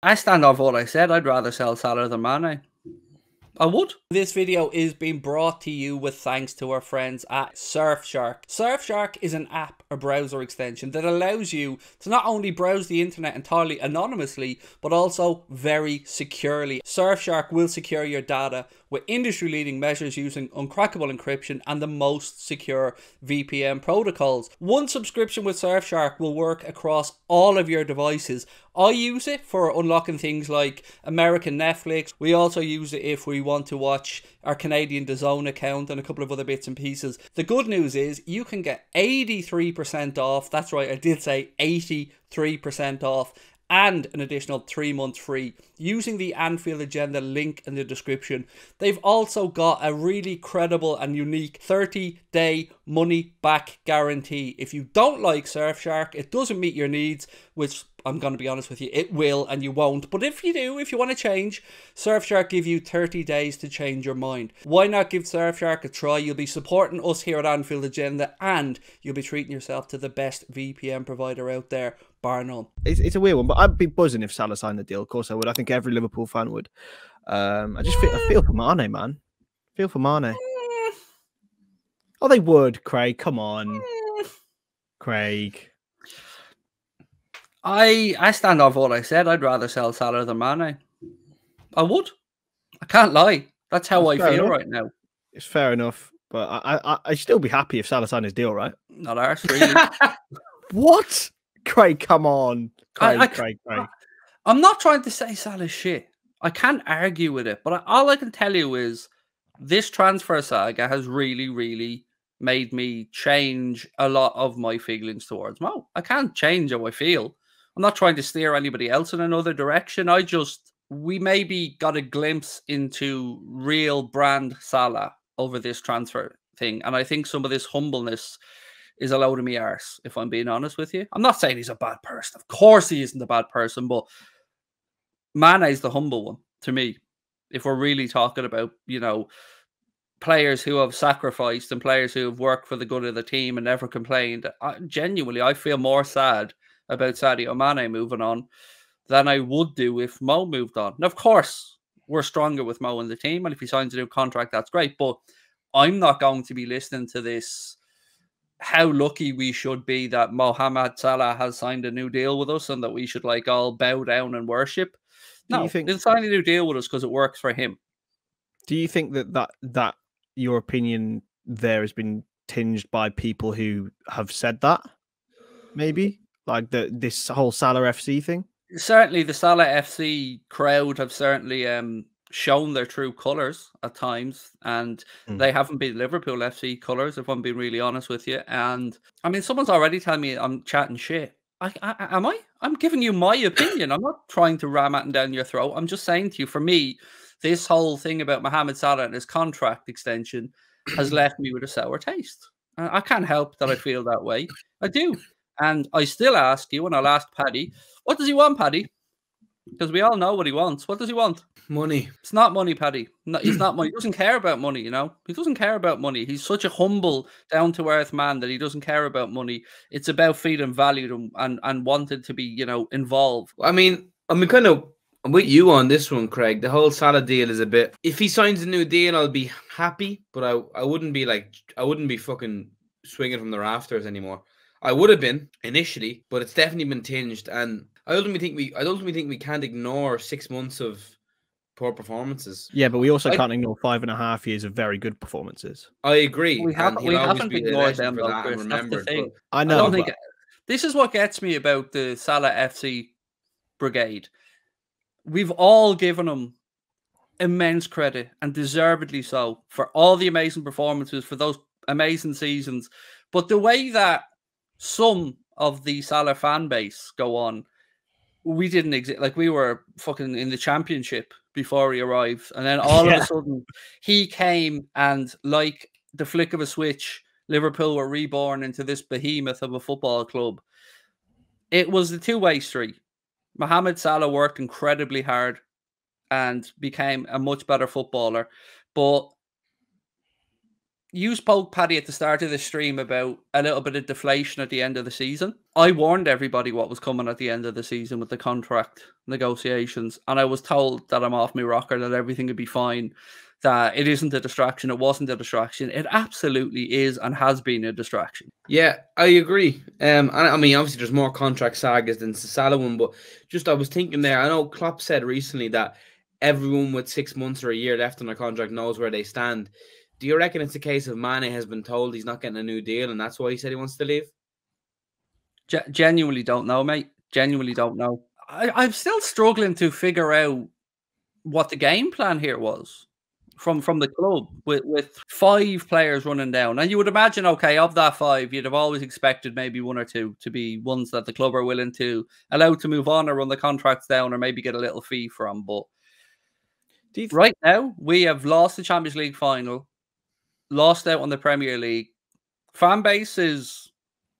I stand off what I said. I'd rather sell Salah than Mane. I would. This video is being brought to you with thanks to our friends at Surfshark. Surfshark is an app or browser extension that allows you to not only browse the internet entirely anonymously, but also very securely. Surfshark will secure your data with industry-leading measures using uncrackable encryption and the most secure VPN protocols. One subscription with Surfshark will work across all of your devices. I use it for unlocking things like American Netflix. We also use it if we want to watch our Canadian DAZN account and a couple of other bits and pieces. The good news is you can get 83% off. That's right, I did say 83% off. And an additional 3 months free using the Anfield Agenda link in the description. They've also got a really credible and unique 30-day money-back guarantee. If you don't like Surfshark, it doesn't meet your needs, which I'm going to be honest with you, it will and you won't. But if you do, if you want to change, Surfshark give you 30 days to change your mind. Why not give Surfshark a try? You'll be supporting us here at Anfield Agenda and you'll be treating yourself to the best VPN provider out there, bar none. It's a weird one, but I'd be buzzing if Salah signed the deal. Of course I would. I think every Liverpool fan would. I feel for Mane, man. Feel for Mane. Oh, they would, Craig. Come on. Craig. I stand off what I said. I'd rather sell Salah than Mane. I would. I can't lie. That's how I feel right now. It's fair enough, but I'd still be happy if Salah signed his deal, right? Not ours, really. What? Craig, come on. Craig. I'm not trying to say Salah's shit. I can't argue with it, but all I can tell you is this transfer saga has really, really made me change a lot of my feelings towards Mo. I can't change how I feel. I'm not trying to steer anybody else in another direction. We maybe got a glimpse into real brand Salah over this transfer thing. And I think some of this humbleness is a load of me arse, if I'm being honest with you. I'm not saying he's a bad person. Of course he isn't a bad person, but Mane is the humble one to me. If we're really talking about, you know, players who have sacrificed and players who have worked for the good of the team and never complained, genuinely, I feel more sad about Sadio Mane moving on than I would do if Mo moved on. Now, of course, we're stronger with Mo in the team, and if he signs a new contract, that's great, but I'm not going to be listening to this how lucky we should be that Mohamed Salah has signed a new deal with us and that we should like all bow down and worship. No, he'll sign a new deal with us because it works for him. Do you think that your opinion there has been tinged by people who have said that? Maybe? Like this whole Salah FC thing? Certainly the Salah FC crowd have certainly shown their true colours at times, and they haven't been Liverpool FC colours, if I'm being really honest with you. And I mean, someone's already telling me I'm chatting shit. Am I? I'm giving you my opinion. I'm not trying to ram it down your throat. I'm just saying to you, for me, this whole thing about Mohamed Salah and his contract extension has left me with a sour taste. I can't help that I feel that way. I do. And I still ask you, and I'll ask Paddy, what does he want, Paddy? Because we all know what he wants. What does he want? Money. It's not money, Paddy. No, he's not money. He doesn't care about money, you know? He doesn't care about money. He's such a humble, down-to-earth man that he doesn't care about money. It's about feeling valued and wanted to be, you know, involved. I mean, I'm with you on this one, Craig. The whole Salah deal is a bit... If he signs a new deal, I'll be happy, but I wouldn't be fucking swinging from the rafters anymore. I would have been initially, but it's definitely been tinged, and I ultimately think we can't ignore 6 months of poor performances. Yeah, but we also can't ignore 5.5 years of very good performances. I agree. We haven't ignored them, though, Chris. That's the thing. I know. I don't think this is what gets me about the Salah FC brigade. We've all given him immense credit, and deservedly so, for all the amazing performances, for those amazing seasons. But the way that some of the Salah fan base go on, we didn't exist. Like, we were fucking in the championship before he arrived, and then all of a sudden he came, and like the flick of a switch, Liverpool were reborn into this behemoth of a football club. It was a two-way street. Mohamed Salah worked incredibly hard and became a much better footballer, but You spoke, Paddy, at the start of the stream about a little bit of deflation at the end of the season. I warned everybody what was coming at the end of the season with the contract negotiations, and I was told that I'm off my rocker, that everything would be fine, that it isn't a distraction, it wasn't a distraction. It absolutely is and has been a distraction. Yeah, I agree. I mean, obviously, there's more contract sagas than the Salah one, but just I was thinking there. I know Klopp said recently that everyone with 6 months or a year left on their contract knows where they stand. Do you reckon it's a case of Mane has been told he's not getting a new deal, and that's why he said he wants to leave? Genuinely don't know, mate. Genuinely don't know. I'm still struggling to figure out what the game plan here was from the club with 5 players running down. And you would imagine, okay, of that 5, you'd have always expected maybe 1 or 2 to be ones that the club are willing to allow to move on or run the contracts down or maybe get a little fee from. But right now, we have lost the Champions League final, lost out on the Premier League. Fan base is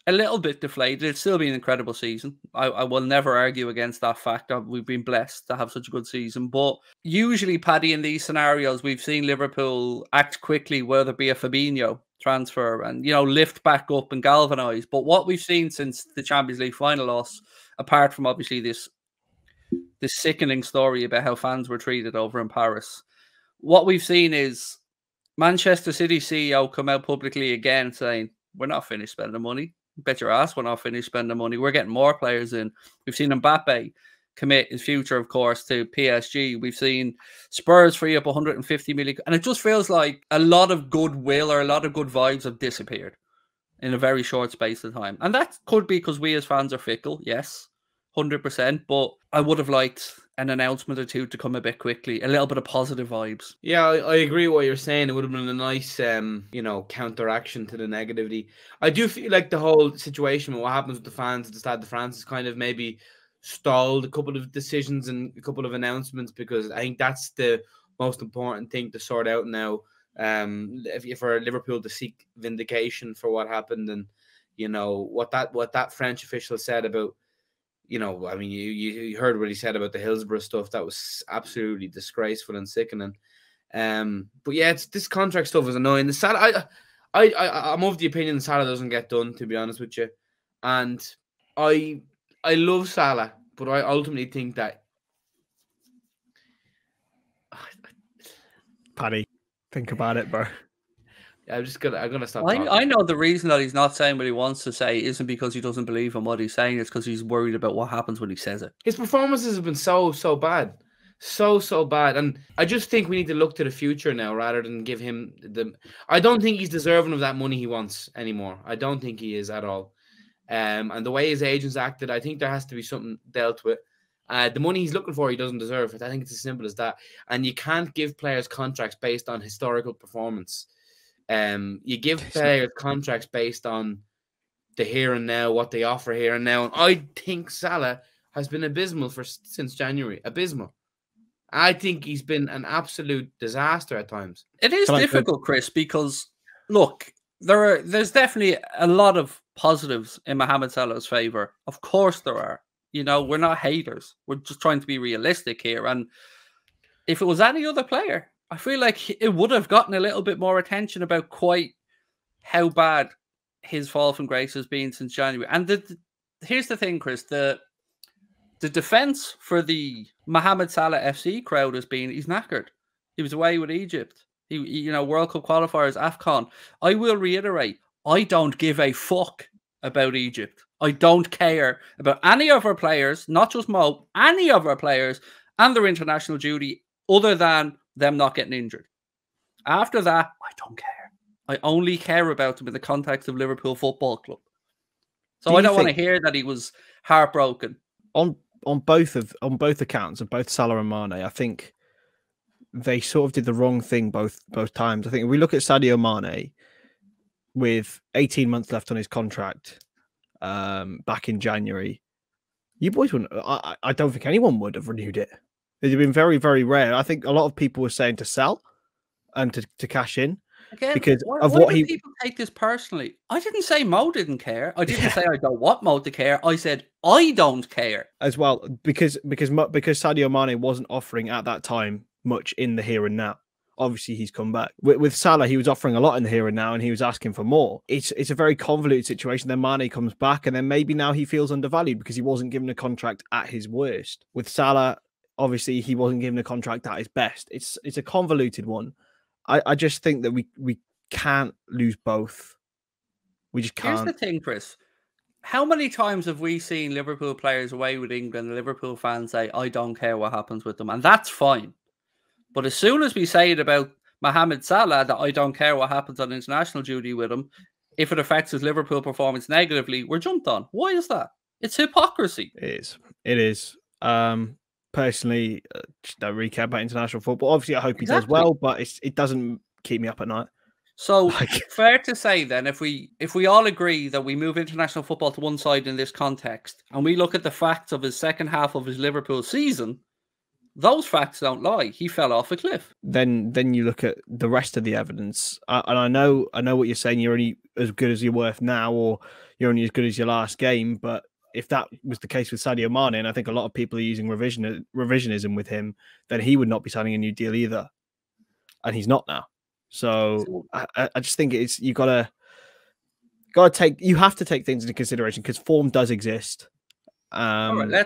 a little bit deflated. It's still been an incredible season. I will never argue against that fact. We've been blessed to have such a good season. But usually, Paddy, in these scenarios, we've seen Liverpool act quickly, whether it be a Fabinho transfer and, you know, lift back up and galvanise. But what we've seen since the Champions League final loss, apart from obviously this sickening story about how fans were treated over in Paris, what we've seen is Manchester City CEO come out publicly again saying, we're not finished spending money. Bet your ass we're not finished spending money. We're getting more players in. We've seen Mbappe commit his future, of course, to PSG. We've seen Spurs free up 150 million. And it just feels like a lot of goodwill or a lot of good vibes have disappeared in a very short space of time. And that could be because we as fans are fickle, yes, 100%. But I would have liked an announcement or two to come a bit quickly, a little bit of positive vibes. Yeah, I agree with what you're saying. It would have been a nice, you know, counteraction to the negativity. I do feel like the whole situation with what happens with the fans at the Stade de France is kind of maybe stalled a couple of decisions and a couple of announcements, because I think that's the most important thing to sort out now. If for Liverpool to seek vindication for what happened, and you know what that French official said about, you know, I mean, you heard what he said about the Hillsborough stuff. That was absolutely disgraceful and sickening. But yeah, this contract stuff is annoying. The Salah, I'm of the opinion Salah doesn't get done, to be honest with you. And I love Salah, but I ultimately think that Paddy, think about it, bro. I'm gonna stop talking. I know the reason that he's not saying what he wants to say isn't because he doesn't believe in what he's saying. It's because he's worried about what happens when he says it. His performances have been so bad. So bad. And I just think we need to look to the future now rather than give him the... I don't think he's deserving of that money he wants anymore. I don't think he is at all. And the way his agents acted, I think there has to be something dealt with. The money he's looking for, he doesn't deserve it. I think it's as simple as that. And you can't give players contracts based on historical performance. You give players contracts based on the here and now, what they offer here and now. And I think Salah has been abysmal since January. Abysmal. I think he's been an absolute disaster at times. It is difficult, Chris, because look, there's definitely a lot of positives in Mohamed Salah's favor. Of course there are. You know, we're not haters. We're just trying to be realistic here. And if it was any other player, I feel like it would have gotten a little bit more attention about quite how bad his fall from grace has been since January. And here's the thing, Chris. The defense for the Mohamed Salah FC crowd has been he's knackered. He was away with Egypt. He World Cup qualifiers, AFCON. I will reiterate, I don't give a fuck about Egypt. I don't care about any of our players, not just Mo, any of our players and their international duty other than them not getting injured. After that, I don't care. I only care about them in the context of Liverpool Football Club. So I don't want to hear that he was heartbroken. On both accounts of both Salah and Mane, I think they sort of did the wrong thing both times. I think if we look at Sadio Mane with 18 months left on his contract back in January, you boys wouldn't. I don't think anyone would have renewed it. It's been very, very rare. I think a lot of people were saying to sell and to cash in. Again, because why of what do people take this personally? I didn't say Mo didn't care. I didn't say I don't want Mo to care. I said I don't care as well because Sadio Mane wasn't offering at that time much in the here and now. Obviously, he's come back. With Salah, he was offering a lot in the here and now, and he was asking for more. It's a very convoluted situation. Then Mane comes back, and then maybe now he feels undervalued because he wasn't given a contract at his worst. With Salah, obviously, he wasn't given a contract at his best. It's a convoluted one. I just think that we can't lose both. We just can't. Here's the thing, Chris. How many times have we seen Liverpool players away with England and Liverpool fans say, I don't care what happens with them? And that's fine. But as soon as we say it about Mohamed Salah, that I don't care what happens on international duty with him, if it affects his Liverpool performance negatively, we're jumped on. Why is that? It's hypocrisy. It is. Personally, don't really care about international football. Obviously, I hope he does well, but it doesn't keep me up at night. So fair to say then, if we all agree that we move international football to one side in this context, and we look at the facts of his second half of his Liverpool season, those facts don't lie. He fell off a cliff. Then you look at the rest of the evidence, and I know what you're saying. You're only as good as you're worth now, or you're only as good as your last game. But if that was the case with Sadio Mane, and I think a lot of people are using revisionism with him, then he would not be signing a new deal either, and he's not now. So I just think it's you have to take things into consideration because form does exist. All right,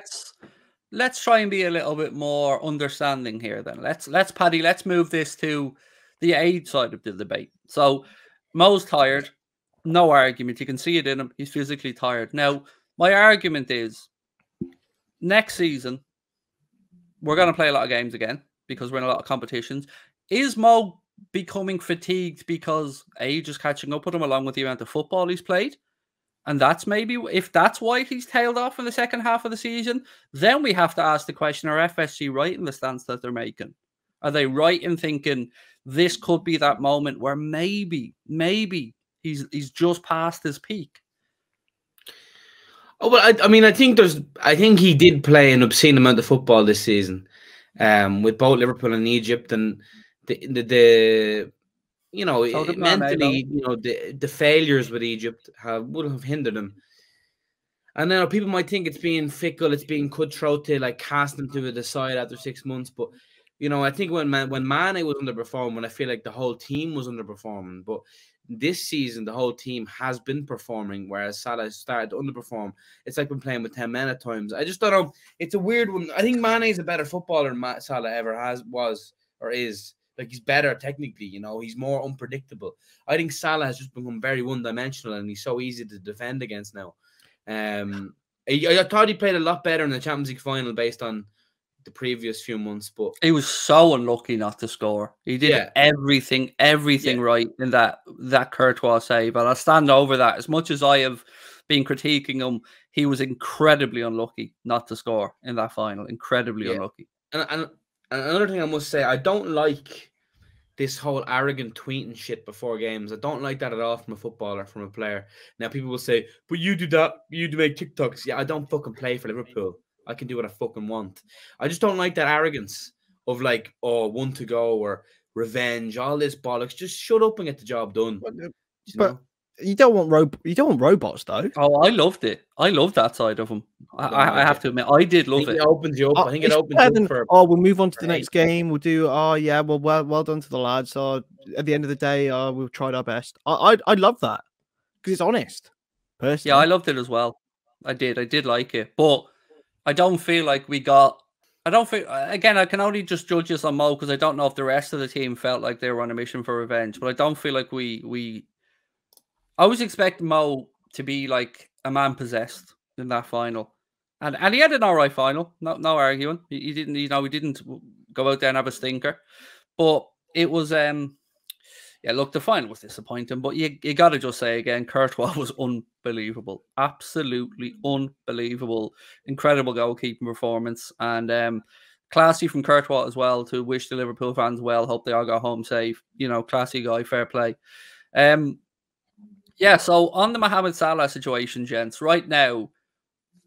let's try and be a little bit more understanding here. Then let's Paddy, let's move this to the age side of the debate. So Mo's tired, no argument. You can see it in him. He's physically tired. Now, my argument is next season we're going to play a lot of games again because we're in a lot of competitions. Is Mo becoming fatigued because age is catching up with him along with the amount of football he's played? And that's maybe, if that's why he's tailed off in the second half of the season, then we have to ask the question, are FSG right in the stance that they're making? Are they right in thinking this could be that moment where maybe he's just past his peak? Oh, well, I mean, I think he did play an obscene amount of football this season, with both Liverpool and Egypt, and the you know, mentally, you know, the failures with Egypt would have hindered him. And now people might think it's being fickle, it's being cutthroat to like cast him to the side after 6 months. But you know, I think when Mane was underperforming, I feel like the whole team was underperforming. But this season, the whole team has been performing, whereas Salah started to underperform. It's like been playing with 10 men at times. I just don't know. It's a weird one. I think Mane is a better footballer than Salah ever was or is. Like, he's better technically, you know, he's more unpredictable. I think Salah has just become very one-dimensional and he's so easy to defend against now. I thought he played a lot better in the Champions League final based on the previous few months, but he was so unlucky not to score. He did everything right in that Courtois save, and I'll stand over that. As much as I have been critiquing him, he was incredibly unlucky not to score in that final. Incredibly unlucky. And another thing I must say, I don't like this whole arrogant tweeting shit before games. I don't like that at all from a footballer, from a player. Now, people will say, but you do that. You do make TikToks. Yeah, I don't fucking play for Liverpool. I can do what I fucking want. I just don't like that arrogance of like, oh, 1 to go or revenge, all this bollocks. Just shut up and get the job done. But you don't want robots though. Oh, I loved it. I loved that side of him. I have to admit, I did love it. It opens you up. I think it opens you up for. Oh, we'll move on to the next game. We'll do. Oh yeah, well done to the lads. At the end of the day, we've tried our best. I love that because it's honest. Personally, yeah, I loved it as well. I did like it, but I don't feel like we got. I don't feel, again, I can only just judge this on Mo because I don't know if the rest of the team felt like they were on a mission for revenge. But I don't feel like I was expecting Mo to be like a man possessed in that final, and he had an alright final. No arguing. He didn't, he didn't go out there and have a stinker, but it was look, the final was disappointing. But you got to just say again, Courtois was unbelievable, absolutely unbelievable, incredible goalkeeping performance, and classy from Courtois as well to wish the Liverpool fans well. Hope they all got home safe. You know, classy guy, fair play. Yeah, so on the Mohamed Salah situation, gents, right now,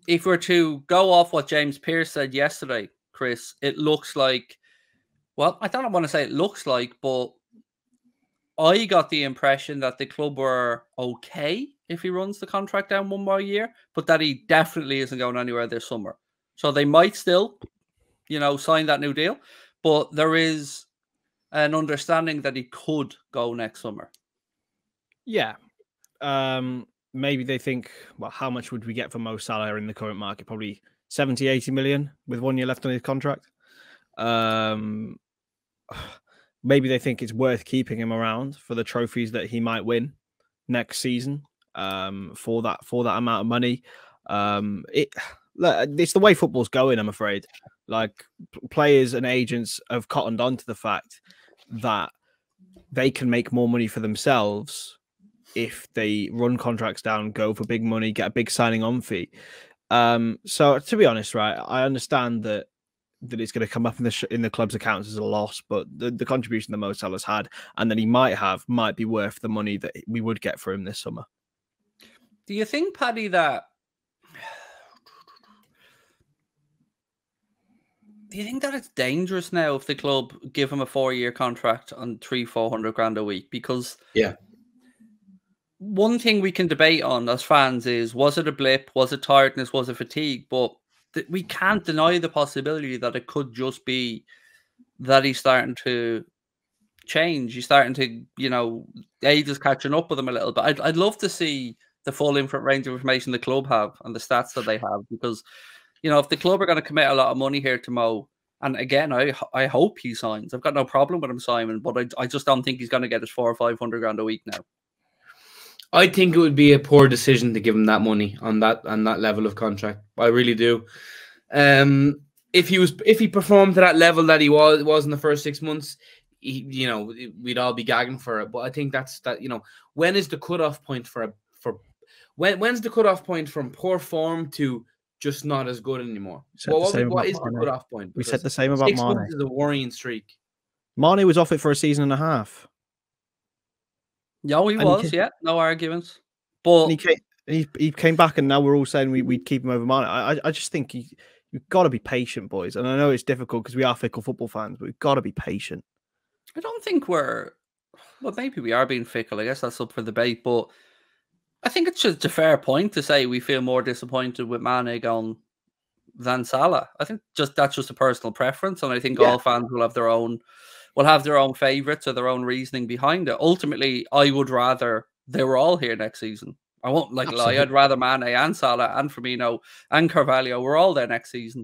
if we're to go off what James Pearce said yesterday, Chris, it looks like, well, I don't want to say it looks like, but I got the impression that the club were okay if he runs the contract down 1 more year, but that he definitely isn't going anywhere this summer. So they might still, sign that new deal, but there is an understanding that he could go next summer. Yeah. Maybe they think, well, how much would we get for Mo Salah in the current market? Probably 70, 80 million with 1 year left on his contract. Maybe they think it's worth keeping him around for the trophies that he might win next season. For that amount of money. It's the way football's going, I'm afraid. Like, players and agents have cottoned on to the fact that they can make more money for themselves if they run contracts down, go for big money, get a big signing on fee. So to be honest, right, I understand that it's going to come up in the club's accounts as a loss, but the contribution that Mo Salah's had and that he might be worth the money that we would get for him this summer. Do you think, Paddy, that it's dangerous now if the club give him a 4-year contract on 300-400 grand a week? Because one thing we can debate on as fans is, was it a blip? Was it tiredness? Was it fatigue? But we can't deny the possibility that it could just be that he's starting to change. He's starting to, age is catching up with him a little bit. I'd love to see the full range of information the club have and the stats that they have, because, if the club are going to commit a lot of money here to Mo, and again, I hope he signs. I've got no problem with him signing, but I just don't think he's going to get his 400 or 500 grand a week now. I think it would be a poor decision to give him that money on that level of contract. I really do. If he performed to that level that he was in the first 6 months, we'd all be gagging for it. But I think when is the cutoff point when's the cutoff point from poor form to just not as good anymore? What is the cutoff point? We said the same about Mane. 6 months is a worrying streak. Mane was off it for a season and a half. Yeah, he was. Yeah, no arguments. But he came back, and now we're all saying we'd keep him over Mane. I just think you've got to be patient, boys. And I know it's difficult because we are fickle football fans, but we've got to be patient. I don't think maybe we are being fickle. I guess that's up for debate, but I think it's just a fair point to say we feel more disappointed with Mane gone than Salah. I think that's just a personal preference, and I think all fans will have their own favourites or their own reasoning behind it. Ultimately, I would rather they were all here next season. I won't lie. I'd rather Mane and Salah and Firmino and Carvalho were all there next season.